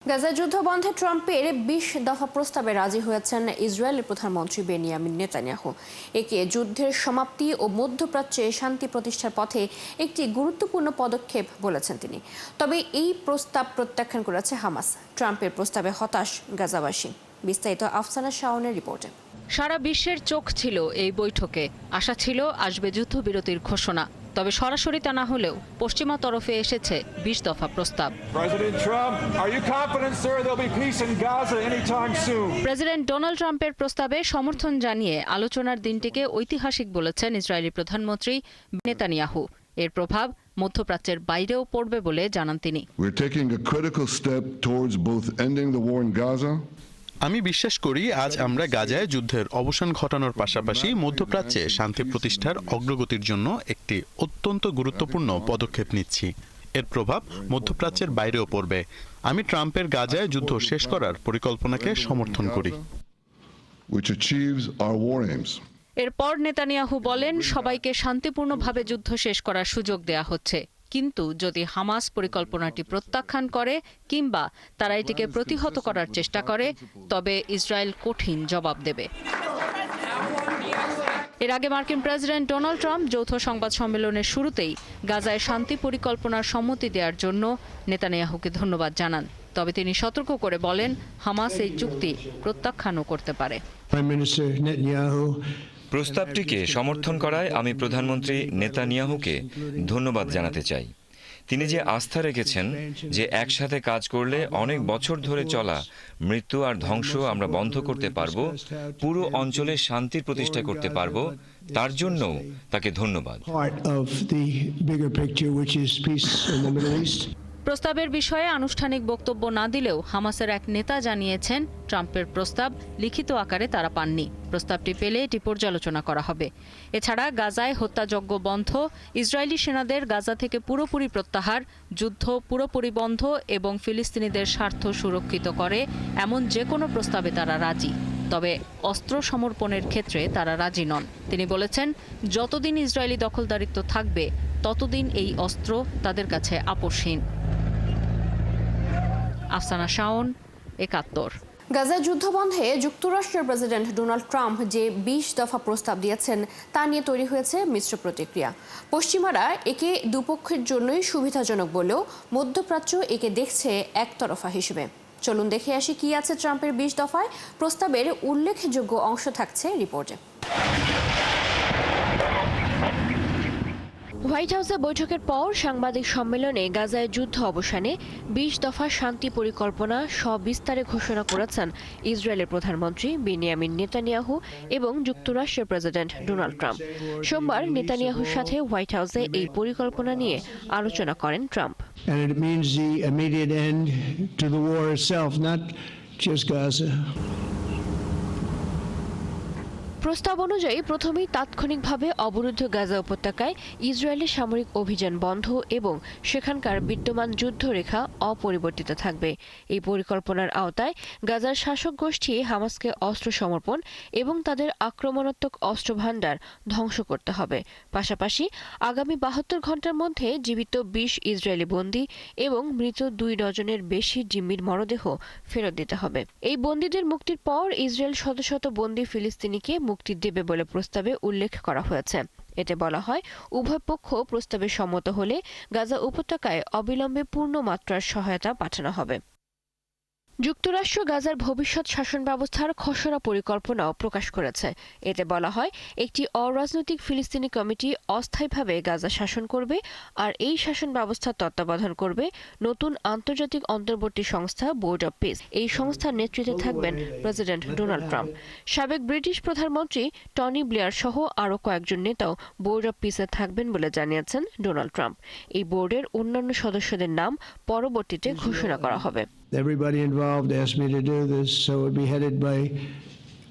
গাজা যুদ্ধ বন্ধে ট্রাম্পের ২০ দফা প্রস্তাবে রাজি হয়েছেন ইসরায়েলের প্রধানমন্ত্রী বেনিয়ামিন নেতানিয়াহু। একে যুদ্ধের সমাপ্তি ও মধ্যপ্রাচ্যে শান্তি প্রতিষ্ঠার পথে একটি গুরুত্বপূর্ণ পদক্ষেপ বলেছেন তিনি। তবে এই প্রস্তাব প্রত্যাখ্যান করেছে হামাস। ট্রাম্পের প্রস্তাবে হতাশ গাজাবাসী। বিস্তারিত আফসানা শাওনের রিপোর্টে। সারা বিশ্বের চোখ ছিল এই বৈঠকে। আশা ছিল আসবে যুদ্ধবিরতির ঘোষণা, তবে সরাসরি তা না হলেও পশ্চিমা তরফে এসেছে ২০ দফা প্রস্তাব। প্রেসিডেন্ট ডোনাল্ড ট্রাম্পের প্রস্তাবে সমর্থন জানিয়ে আলোচনার দিনটিকে ঐতিহাসিক বলেছেন ইসরায়েলি প্রধানমন্ত্রী নেতানিয়াহু। এর প্রভাব মধ্যপ্রাচ্যের বাইরেও পড়বে বলে জানান তিনি। আমি বিশ্বাস করি আজ আমরা গাজায় যুদ্ধের অবসান ঘটানোর পাশাপাশি মধ্যপ্রাচ্যে শান্তি প্রতিষ্ঠার অগ্রগতির জন্য একটি অত্যন্ত গুরুত্বপূর্ণ পদক্ষেপ নিচ্ছি। এর প্রভাব মধ্যপ্রাচ্যের বাইরেও পড়বে। আমি ট্রাম্পের গাজায় যুদ্ধ শেষ করার পরিকল্পনাকে সমর্থন করি। এরপর নেতানিয়াহু বলেন, সবাইকে শান্তিপূর্ণভাবে যুদ্ধ শেষ করার সুযোগ দেয়া হচ্ছে, কিন্তু যদি হামাস পরিকল্পনাটি প্রত্যাখ্যান করে কিংবা তারা এটিকে প্রতিহত করার চেষ্টা করে, তবে ইসরায়েল কঠিন জবাব দেবে। এর আগে মার্কিন প্রেসিডেন্ট ডোনাল্ড ট্রাম্প যৌথ সংবাদ সম্মেলনের শুরুতেই গাজায় শান্তি পরিকল্পনার সম্মতি দেওয়ার জন্য নেতানিয়াহুকে ধন্যবাদ জানান। তবে তিনি সতর্ক করে বলেন, হামাস এই চুক্তি প্রত্যাখ্যানও করতে পারে। প্রস্তাবটিকে সমর্থন করায় আমি প্রধানমন্ত্রী নেতানিয়াহুকে ধন্যবাদ জানাতে চাই। তিনি যে আস্থা রেখেছেন যে একসাথে কাজ করলে অনেক বছর ধরে চলা মৃত্যু আর ধ্বংস আমরা বন্ধ করতে পারব, পুরো অঞ্চলে শান্তির প্রতিষ্ঠা করতে পারব, তার জন্যও তাকে ধন্যবাদ। প্রস্তাবের বিষয়ে আনুষ্ঠানিক বক্তব্য না দিলেও হামাসের এক নেতা জানিয়েছেন, ট্রাম্পের প্রস্তাব লিখিত আকারে তারা পাননি। প্রস্তাবটি পেলে এটি পর্যালোচনা করা হবে। এছাড়া গাজায় হত্যাযজ্ঞ বন্ধ, ইসরায়েলি সেনাদের গাজা থেকে পুরোপুরি প্রত্যাহার, যুদ্ধ পুরোপুরি বন্ধ এবং ফিলিস্তিনিদের স্বার্থ সুরক্ষিত করে এমন যে কোনো প্রস্তাবে তারা রাজি। তবে অস্ত্র সমর্পণের ক্ষেত্রে তারা রাজি নন। তিনি বলেছেন, যতদিন ইসরায়েলি দখলদারিত্ব থাকবে ততদিন এই অস্ত্র তাদের কাছে আপোষহীন। আফসানা শাওন, ৭১। গাজায় যুদ্ধ বন্ধে যুক্তরাষ্ট্রের প্রেসিডেন্ট ডোনাল্ড ট্রাম্প যে ২০ দফা প্রস্তাব দিয়েছেন তা নিয়ে তৈরি হয়েছে মিশ্র প্রতিক্রিয়া। পশ্চিমারা একে দুপক্ষের জন্যই সুবিধাজনক বলেও মধ্যপ্রাচ্য একে দেখছে একতরফা হিসেবে। চলুন দেখে আসি কি আছে ট্রাম্পের ২০ দফায়। প্রস্তাবের উল্লেখযোগ্য অংশ থাকছে রিপোর্টে। হোয়াইট হাউসে বৈঠকের পর সাংবাদিক সম্মেলনে গাজায় যুদ্ধ অবসানে ২০ দফা শান্তি পরিকল্পনা সবিস্তারে ঘোষণা করেছেন ইসরায়েলের প্রধানমন্ত্রী বেনিয়ামিন নেতানিয়াহু এবং যুক্তরাষ্ট্রের প্রেসিডেন্ট ডোনাল্ড ট্রাম্প। সোমবার নেতানিয়াহুর সাথে হোয়াইট হাউসে এই পরিকল্পনা নিয়ে আলোচনা করেন ট্রাম্প। প্রস্তাব অনুযায়ী প্রথমেই তাৎক্ষণিকভাবে অবরুদ্ধ গাজা উপত্যকায় ইসরায়েলের সামরিক অভিযান বন্ধ এবং সেখানকার বিদ্যমান যুদ্ধরেখা অপরিবর্তিত থাকবে। এই পরিকল্পনার আওতায় গাজার শাসক গোষ্ঠী হামাসকে অস্ত্র সমর্পণ এবং তাদের আক্রমণাত্মক অস্ত্র ভান্ডার ধ্বংস করতে হবে। পাশাপাশি আগামী ৭২ ঘণ্টার মধ্যে জীবিত ২০ ইসরায়েলি বন্দী এবং মৃত ২ ডজনের বেশি জিম্মির মরদেহ ফেরত দিতে হবে। এই বন্দীদের মুক্তির পর ইসরায়েল শত শত বন্দী ফিলিস্তিনিকে মুক্তি দেবে বলে প্রস্তাবে উল্লেখ করা হয়েছে। এতে বলা হয়, উভয় পক্ষ প্রস্তাবে সম্মত হলে গাজা উপত্যকায় অবিলম্বে পূর্ণ মাত্রার সহায়তা পাঠানো হবে। যুক্তরাষ্ট্র গাজার ভবিষ্যৎ শাসন ব্যবস্থার খসড়া পরিকল্পনাও প্রকাশ করেছে। এতে বলা হয়, একটি অরাজনৈতিক ফিলিস্তিনি কমিটি অস্থায়ীভাবে গাজা শাসন করবে আর এই শাসন ব্যবস্থার তত্ত্বাবধান করবে নতুন আন্তর্জাতিক অন্তর্বর্তী সংস্থা বোর্ড অব পিস। এই সংস্থার নেতৃত্বে থাকবেন প্রেসিডেন্ট ডোনাল্ড ট্রাম্প। সাবেক ব্রিটিশ প্রধানমন্ত্রী টনি ব্লেয়ার সহ আরও কয়েকজন নেতাও বোর্ড অব পিসে থাকবেন বলে জানিয়েছেন ডোনাল্ড ট্রাম্প। এই বোর্ডের অন্যান্য সদস্যদের নাম পরবর্তীতে ঘোষণা করা হবে। Everybody involved asked me to do this, so it would be headed by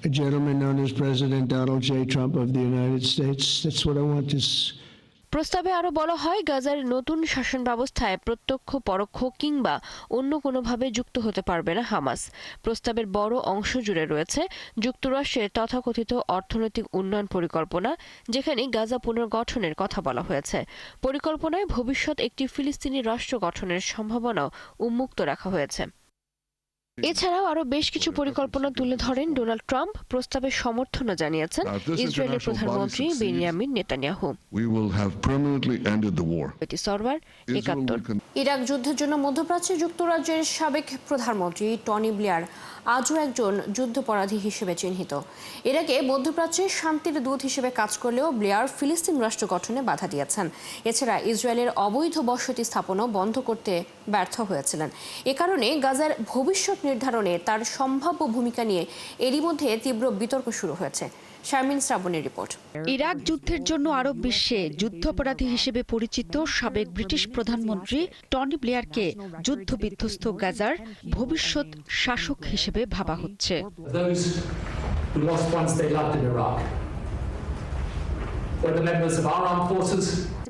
a gentleman known as President Donald J. Trump of the United States. That's what I want to. প্রস্তাবে আরও বলা হয়, গাজার নতুন শাসন ব্যবস্থায় প্রত্যক্ষ পরোক্ষ কিংবা অন্য কোনোভাবে যুক্ত হতে পারবে না হামাস। প্রস্তাবের বড় অংশ জুড়ে রয়েছে যুক্তরাষ্ট্রের তথাকথিত অর্থনৈতিক উন্নয়ন পরিকল্পনা, যেখানে গাজা পুনর্গঠনের কথা বলা হয়েছে। পরিকল্পনায় ভবিষ্যৎ একটি ফিলিস্তিনি রাষ্ট্র গঠনের সম্ভাবনাও উন্মুক্ত রাখা হয়েছে। এছাড়াও আরো বেশ কিছু পরিকল্পনা তুলে ধরেন ডোনাল্ড ট্রাম্প। প্রস্তাবের সমর্থনও জানিয়েছেন ইসরায়েলের প্রধানমন্ত্রী বেনিয়ামিন নেতানিয়াহু। ইরাক যুদ্ধের জন্য মধ্যপ্রাচ্যে যুক্তরাজ্যের সাবেক প্রধানমন্ত্রী টনি ব্লেয়ার আজও একজন যুদ্ধাপরাধী হিসেবে চিহ্নিত। ইরাকে মধ্যপ্রাচ্যে শান্তির দূত হিসেবে কাজ করলেও ব্লেয়ার ফিলিস্তিন রাষ্ট্র গঠনে বাধা দিয়েছেন। এছাড়া ইসরায়েলের অবৈধ বসতি স্থাপনও বন্ধ করতে ব্যর্থ হয়েছিলেন। এ কারণে গাজার ভবিষ্যৎ নির্ধারণে তার সম্ভাব্য ভূমিকা নিয়ে এরই মধ্যে তীব্র বিতর্ক শুরু হয়েছে। শারমিন শ্রাবণের রিপোর্ট। ইরাক যুদ্ধের জন্য আরব বিশ্বে যুদ্ধাপরাধী হিসেবে পরিচিত সাবেক ব্রিটিশ প্রধানমন্ত্রী টনি ব্লেয়ারকে যুদ্ধ বিধ্বস্ত গাজার ভবিষ্যৎ শাসক হিসেবে ভাবা হচ্ছে।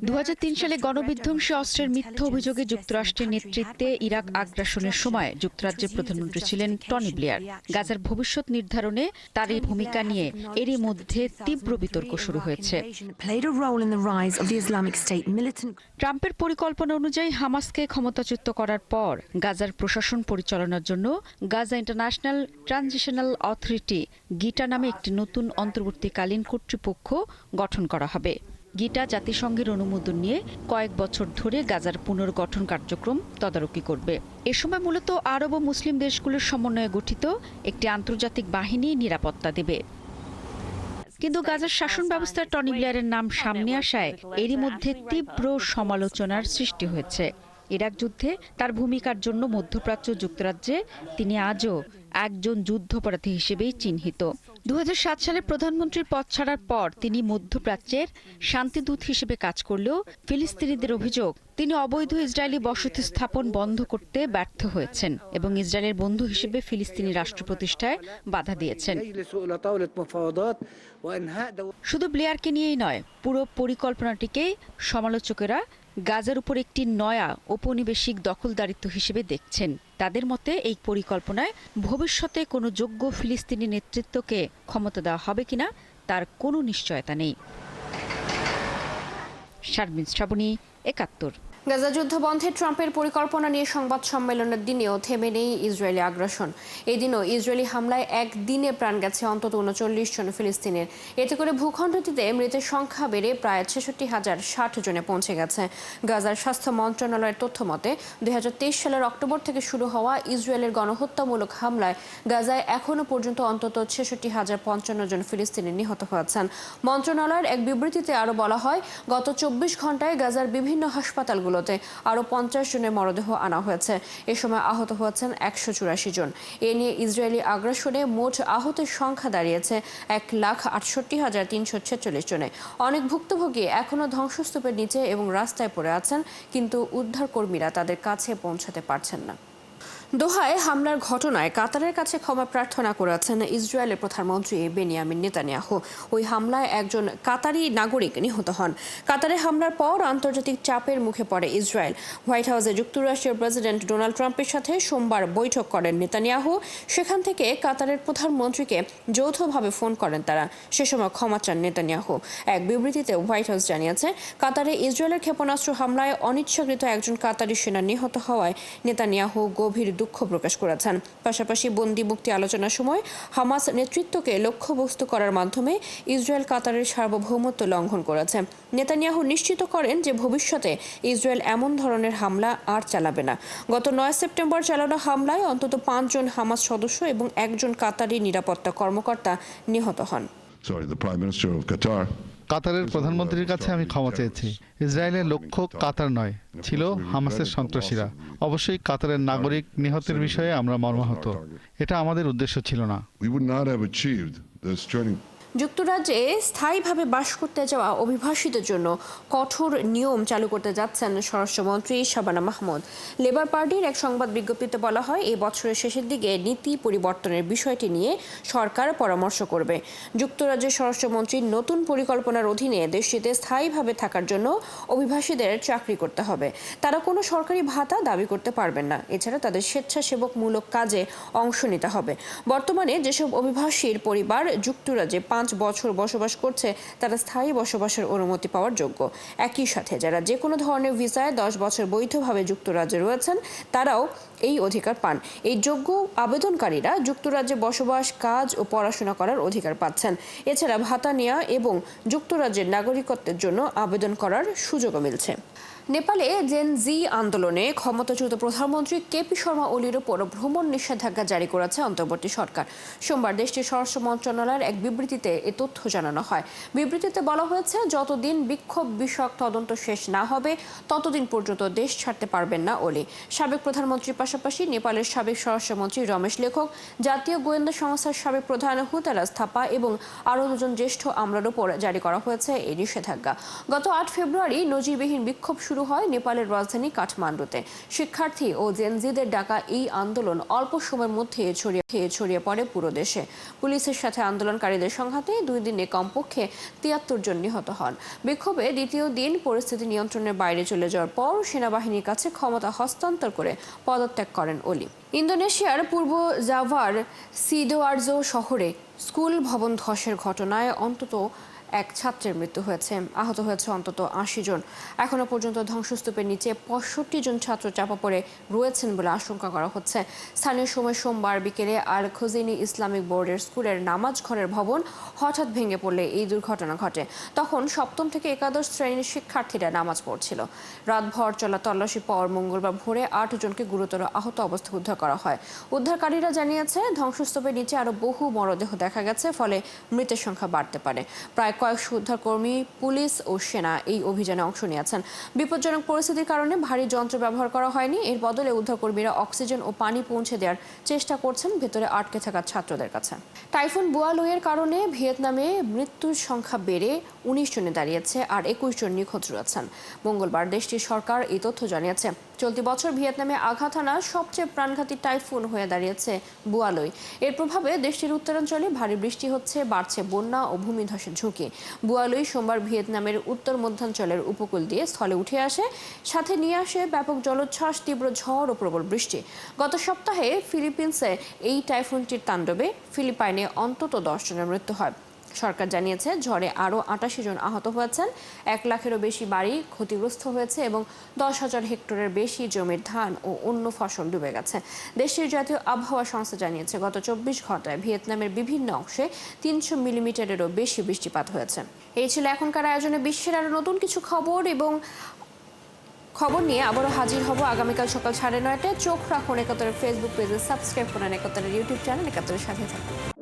2003 সালে গণবিধ্বংসী অস্ত্রের মিথ্যা অভিযোগে যুক্তরাষ্ট্রের নেতৃত্বে ইরাক আগ্রাসনের সময় যুক্তরাজ্যের প্রধানমন্ত্রী ছিলেন টনি ব্লেয়ার। গাজার ভবিষ্যৎ নির্ধারণে তার এই ভূমিকা নিয়ে এরই মধ্যে তীব্র বিতর্ক শুরু হয়েছে। ট্রাম্পের পরিকল্পনা অনুযায়ী হামাসকে ক্ষমতাচ্যুত করার পর গাজার প্রশাসন পরিচালনার জন্য গাজা ইন্টারন্যাশনাল ট্রানজিশনাল অথরিটি গিটা নামে একটি নতুন অন্তর্বর্তীকালীন কর্তৃপক্ষ গঠন করা হবে। গিটা জাতিসংঘের অনুমোদন নিয়ে কয়েক বছর ধরে গাজার পুনর্গঠন কার্যক্রম তদারকি করবে। এ সময় মূলত আরব ও মুসলিম দেশগুলোর সমন্বয়ে গঠিত একটি আন্তর্জাতিক বাহিনী নিরাপত্তা দেবে। কিন্তু গাজার শাসন ব্যবস্থায় টনি ব্লেয়ারের নাম সামনে আসায় এরই মধ্যে তীব্র সমালোচনার সৃষ্টি হয়েছে। ইরাক যুদ্ধে তার ভূমিকার জন্য মধ্যপ্রাচ্য যুক্তরাজ্যে তিনি আজও একজন যুদ্ধাপরাধী হিসেবেই চিহ্নিত। 2007 সালে প্রধানমন্ত্রীর পদ ছাড়ার পর তিনি মধ্যপ্রাচ্যের শান্তিদূত হিসেবে কাজ করলেও ফিলিস্তিনিদের অভিযোগ তিনি অবৈধ ইসরায়েলি বসতি স্থাপন বন্ধ করতে ব্যর্থ হয়েছেন এবং ইসরায়েলের বন্ধু হিসেবে ফিলিস্তিনি রাষ্ট্র প্রতিষ্ঠায় বাধা দিয়েছেন। শুধু ব্লেয়ারকে নিয়েই নয়, পুরো পরিকল্পনাটিকেই সমালোচকেরা গাজার উপর একটি নয়া ঔপনিবেশিক দখলদারিত্ব হিসেবে দেখছেন। তাদের মতে এই পরিকল্পনায় ভবিষ্যতে কোনো যোগ্য ফিলিস্তিনি নেতৃত্বকে ক্ষমতা দেওয়া হবে কিনা তার কোনো নিশ্চয়তা নেই। শারমিন শ্রাবণী, 71। গাজা যুদ্ধ বন্ধে ট্রাম্পের পরিকল্পনা নিয়ে সংবাদ সম্মেলনের দিনেও থেমে নেই ইসরায়েলি আগ্রাসন। এদিনও ইসরায়েলি হামলায় একদিনে প্রাণ গেছে অন্তত 39 জন ফিলিস্তিনের। এতে করে ভূখণ্ডটিতে মৃতের সংখ্যা বেড়ে প্রায় 66,060 জনে পৌঁছে গেছে। গাজার স্বাস্থ্য মন্ত্রণালয়ের তথ্য মতে 2023 সালের অক্টোবর থেকে শুরু হওয়া ইসরায়েলের গণহত্যামূলক হামলায় গাজায় এখনও পর্যন্ত অন্তত 66,055 জন ফিলিস্তিনি নিহত হয়েছেন। মন্ত্রণালয়ের এক বিবৃতিতে আরও বলা হয়, গত 24 ঘন্টায় গাজার বিভিন্ন হাসপাতালগুলোতে আরও 50 জনের মরদেহ আনা হয়েছে। এ সময় আহত হয়েছেন 184 জন। এ নিয়ে ইসরায়েলি আগ্রাসনে মোট আহতের সংখ্যা দাঁড়িয়েছে 1,68,346 জনে। অনেক ভুক্তভোগী এখনও ধ্বংসস্তূপের নিচে এবং রাস্তায় পড়ে আছেন, কিন্তু উদ্ধারকর্মীরা তাদের কাছে পৌঁছাতে পারছেন না। দোহায় হামলার ঘটনায় কাতারের কাছে ক্ষমা প্রার্থনা করেছেন ইসরায়েলের প্রধানমন্ত্রী বেনিয়ামিন নেতানিয়াহু। ওই হামলায় একজন কাতারি নাগরিক নিহত হন। কাতারে হামলার পর আন্তর্জাতিক চাপের মুখে পড়ে ইসরায়েল। হোয়াইট হাউসে যুক্তরাষ্ট্রের প্রেসিডেন্ট ডোনাল্ড ট্রাম্পের সাথে সোমবার বৈঠক করেন নেতানিয়াহু। সেখান থেকে কাতারের প্রধানমন্ত্রীকে যৌথভাবে ফোন করেন তারা। সে সময় ক্ষমা চান নেতানিয়াহু। এক বিবৃতিতে হোয়াইট হাউস জানিয়েছে, কাতারে ইসরায়েলের ক্ষেপণাস্ত্র হামলায় অনিচ্ছাকৃত একজন কাতারি সেনা নিহত হওয়ায় নেতানিয়াহু গভীর দুঃখ প্রকাশ করেছেন। পাশাপাশি বন্দি মুক্তি আলোচনার সময় হামাস নেতৃত্বকে লক্ষ্যবস্তু করার মাধ্যমে ইসরায়েল কাতারের সার্বভৌমত্ব লঙ্ঘন করেছে। নেতানিয়াহু নিশ্চিত করেন যে ভবিষ্যতে ইসরায়েল এমন ধরনের হামলা আর চালাবে না। গত 9 সেপ্টেম্বর চালানো হামলায় অন্তত 5 জন হামাস সদস্য এবং একজন কাতারি নিরাপত্তা কর্মকর্তা নিহত হন। কাতারের প্রধানমন্ত্রীর কাছে আমি ক্ষমা চেয়েছি। ইসরায়েলের লক্ষ্য কাতার নয়, ছিল হামাসের সন্ত্রাসীরা। অবশ্যই কাতারের নাগরিক নিহতের বিষয়ে আমরা মর্মাহত। এটা আমাদের উদ্দেশ্য ছিল না। যুক্তরাজ্যে স্থায়ীভাবে বাস করতে যাওয়া অভিবাসীদের জন্য কঠোর নিয়ম চালু করতে যাচ্ছেন স্বরাষ্ট্রমন্ত্রী শাবানা মাহমুদ। লেবার পার্টির এক সংবাদ বিজ্ঞপ্তিতে বলা হয়, এই বছরের শেষের দিকে নীতি পরিবর্তনের বিষয়টি নিয়ে সরকার পরামর্শ করবে। যুক্তরাজ্যের স্বরাষ্ট্রমন্ত্রীর নতুন পরিকল্পনার অধীনে দেশটিতে স্থায়ীভাবে থাকার জন্য অভিবাসীদের চাকরি করতে হবে। তারা কোনো সরকারি ভাতা দাবি করতে পারবেন না। এছাড়া তাদের স্বেচ্ছাসেবকমূলক কাজে অংশ নিতে হবে। বর্তমানে যেসব অভিবাসীর পরিবার যুক্তরাজ্যে 5 বছর বসবাস করছে তারা স্থায়ী বসবাসের অনুমতি পাওয়ার যোগ্য। একই সাথে যারা যে কোনো ধরনের ভিসায় 10 বছর বৈধভাবে যুক্তরাজ্যে রয়েছেন তারাও এই অধিকার পান। এই যোগ্য আবেদনকারীরা যুক্তরাজ্যে বসবাস, কাজ ও পড়াশোনা করার অধিকার পাচ্ছেন। এছাড়া ভাতা নেওয়া এবং যুক্তরাজ্যের নাগরিকত্বের জন্য আবেদন করার সুযোগও মিলছে। নেপালে জেন জি আন্দোলনে ক্ষমতাচ্যুত প্রধানমন্ত্রী কেপি শর্মা ওলির উপর ভ্রমণ নিষেধাজ্ঞা জারি করেছে অন্তর্বর্তী সরকার। সোমবার দেশটির স্বরাষ্ট্র মন্ত্রণালয়ের এক বিবৃতিতে এ তথ্য জানানো হয়। বিবৃতিতে বলা হয়েছে, যতদিন বিক্ষোভ বিষয়ক তদন্ত শেষ না হবে ততদিন পর্যন্ত দেশ ছাড়তে পারবেন না ওলি। সাবেক প্রধানমন্ত্রীর পাশাপাশি নেপালের সাবেক স্বরাষ্ট্রমন্ত্রী রমেশ লেখক, জাতীয় গোয়েন্দা সংস্থার সাবেক প্রধান হুতারাজ থাপা এবং আরও 2 জন জ্যেষ্ঠ আমলার উপর জারি করা হয়েছে এই নিষেধাজ্ঞা। গত 8 ফেব্রুয়ারি নজিরবিহীন বিক্ষোভ শুরু হয় নেপালের রাজধানী কাঠমান্ডুতে। শিক্ষার্থী ও জেনজিদের ডাকা এই আন্দোলন অল্প সময়ের মধ্যে ছড়িয়ে পড়ে পুরো দেশে। পুলিশের সাথে আন্দোলনকারীদের সংঘাতে 2 দিনে কমপক্ষে 73 জন নিহত হন। বিক্ষোভে দ্বিতীয় দিন পরিস্থিতি নিয়ন্ত্রণের বাইরে চলে যাওয়ার পর সেনাবাহিনীর কাছে ক্ষমতা হস্তান্তর করে পদত্যাগ করেন ওলি। ইন্দোনেশিয়ার পূর্ব জাভার সিদোআর্জো শহরে স্কুল ভবন ধসের ঘটনায় অন্তত এক ছাত্রের মৃত্যু হয়েছে, আহত হয়েছে অন্তত 80 জন। এখনো পর্যন্ত ধ্বংসস্তূপের নিচে 65 জন ছাত্র চাপা পড়ে রয়েছেন বলে আশঙ্কা করা হচ্ছে। স্থানীয় সময় সোমবার বিকেলে আল খুজিনি ইসলামিক বোর্ডের স্কুলের নামাজ ঘরের ভবন হঠাৎ ভেঙে পড়লে এই দুর্ঘটনা ঘটে। তখন 7ম থেকে একাদশ শ্রেণীর শিক্ষার্থীরা নামাজ পড়ছিল। রাতভর চলা তল্লাশি পর মঙ্গলবার ভোরে 8 জনকে গুরুতর আহত অবস্থায় উদ্ধার করা হয়। উদ্ধারকারীরা জানিয়েছে, ধ্বংসস্তূপের নিচে আরও বহু মরদেহ দেখা গেছে, ফলে মৃতের সংখ্যা বাড়তে পারে। প্রায় কয়েকশো উদ্ধারকর্মী, পুলিশ ও সেনা এই অভিযানে অংশ নিয়েছেন। বিপজ্জনক পরিস্থিতির কারণে ভারী যন্ত্র ব্যবহার করা হয়নি। এর বদলে উদ্ধারকর্মীরা অক্সিজেন ও পানি পৌঁছে দেওয়ার চেষ্টা করছেন ভেতরে আটকে থাকা ছাত্রদের কাছে। টাইফুন বুয়ালুইয়ের কারণে ভিয়েতনামে মৃত্যুর সংখ্যা বেড়ে 19 জনে দাঁড়িয়েছে আর 21 জন নিখোঁজ রয়েছেন। মঙ্গলবার দেশটির সরকার এই তথ্য জানিয়েছে। চলতি বছর ভিয়েতনামে আঘাত হানা সবচেয়ে প্রাণঘাতী টাইফুন হয়ে দাঁড়িয়েছে বুয়ালুই। এর প্রভাবে দেশটির উত্তরাঞ্চলে ভারী বৃষ্টি হচ্ছে, বাড়ছে বন্যা ও ভূমিধসের ঝুঁকি। বুয়ালুই সোমবার ভিয়েতনামের উত্তর মধ্যাঞ্চলের উপকূল দিয়ে স্থলে উঠে আসে, সাথে নিয়ে আসে ব্যাপক জলোচ্ছ্বাস, তীব্র ঝড় ও প্রবল বৃষ্টি। গত সপ্তাহে ফিলিপিন্সে এই টাইফুনটির তাণ্ডবে ফিলিপাইনে অন্তত 10 জনের মৃত্যু হয়। সরকার জানিয়েছে, ঝড়ে আরও 88 জন আহত হয়েছেন, 1 লাখেরও বেশি বাড়ি ক্ষতিগ্রস্ত হয়েছে এবং 10,000 হেক্টরের বেশি জমির ধান ও অন্য ফসল ডুবে গেছে। দেশটির জাতীয় আবহাওয়া সংস্থা জানিয়েছে, গত 24 ঘন্টায় ভিয়েতনামের বিভিন্ন অংশে 300 মিলিমিটারেরও বেশি বৃষ্টিপাত হয়েছে। এই ছিল এখনকার আয়োজনে বিশ্বের আরও নতুন কিছু খবর নিয়ে আবারও হাজির হব আগামীকাল সকাল 9:30টায়। চোখ রাখুন একাত্তরের ফেসবুক পেজে, সাবস্ক্রাইব করুন একাত্তরের ইউটিউব চ্যানেল, একাত্তরের সাথে থাকুন।